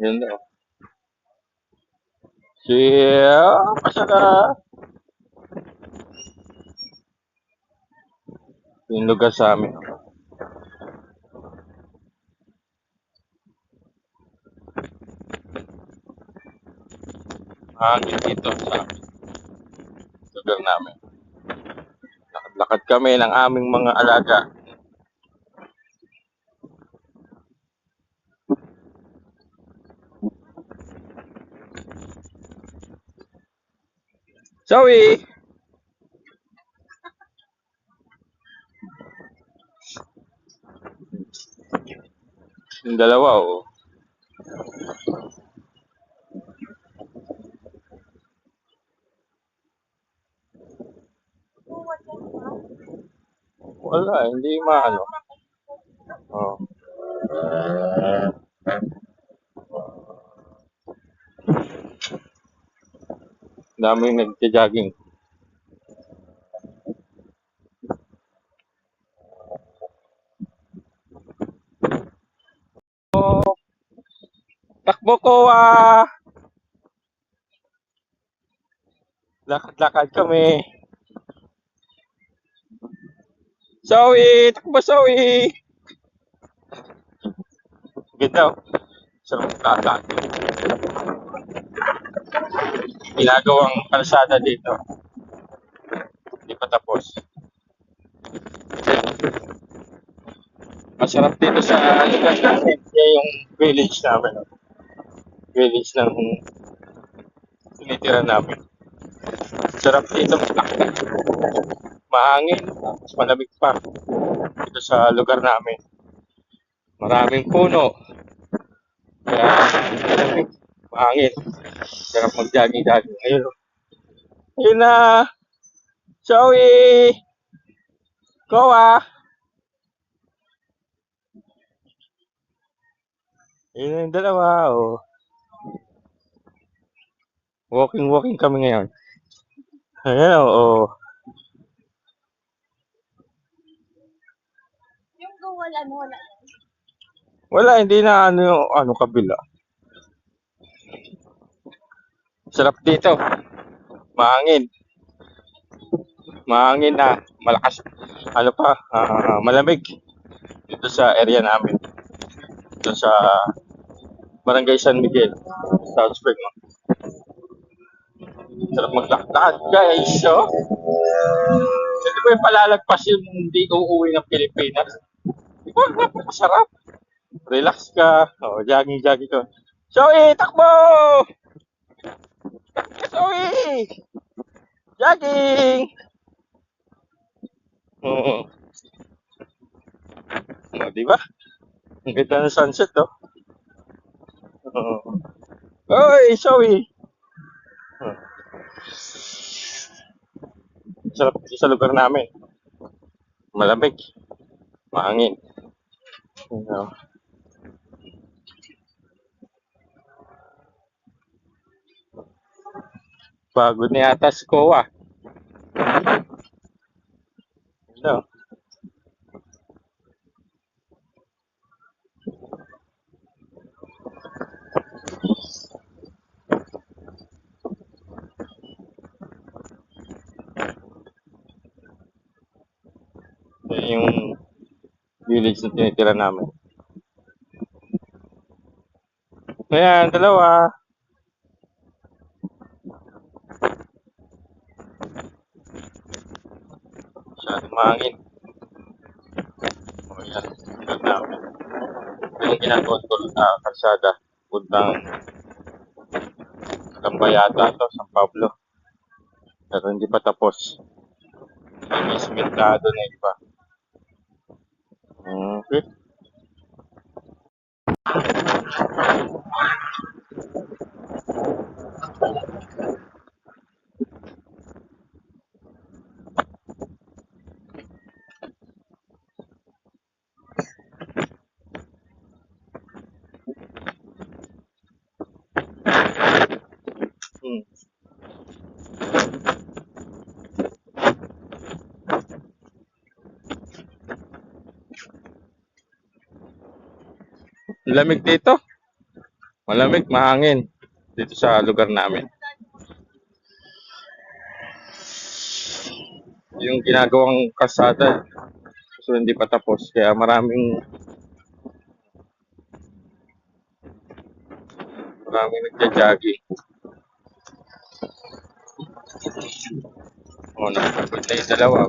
Yun daw. Siya, pasaka. Yung lugar sa amin. Hangin dito sa lugar namin. Lakad-lakad kami ng aming mga alaga. Zoe! Yung dalawa, oh. Wala, hindi maano. Oh. Daming nagja-jogging. Oh, takbo ko, ah! Lakad-lakad kami. Zoe! Takbo, Zoe! Ganda, oh. Sarap lakad. Ginagawang kalsada dito. Hindi pa tapos. Masarap dito sa lugar namin. Kaya yung village namin. Oh. Village ng tinitira namin. Sarap dito maglakad. Mahangin. Mas malamig pa. Dito sa lugar namin. Maraming puno. Kaya malamig. Mahangin. Sarap mag-jogging-jogging. Ayun. Oh. Ayun na. Zoe! Koa! Ayun yung dalawa. Oh. Walking kami ngayon. Ayan, oh. Yung gawalan mo, wala. Wala, hindi na ano yung ano kabila. Sarap dito. Mahangin. Mahangin na. Malakas. Ano pa? Malamig. Dito sa area namin. Dito sa Barangay San Miguel. South Spring. No? Sarap maglakad, guys. So, hindi ba yung palalagpas yung hindi uuwi ng Pilipinas? Di ba? Napakasarap. Relax ka. O, jogging ka. Zoe, takbo! Zoe! Jogging! Oo. O, di ba? Ang ganda ng sunset, oh. Oo. Oy, Zoe! Sarap sa lugar namin. Malamig. Mahangin. Ano, pagod na yata si Koa. Ano? Yung village na tinitira namin. Ayan, dalawa. Masyadong mahangin. O, yan. Lugar namin. Ito yung ginagawa ko kalsada. Puntang Lambayata to, San Pablo. Pero hindi pa tapos. May simentado na iba. Okay. Hmm. Lamig dito. Malamig, mahangin dito sa lugar namin. Yung ginagawang kalsada, so hindi pa tapos. Kaya maraming nagja-jogging. O, nakapagod na yung dalawa.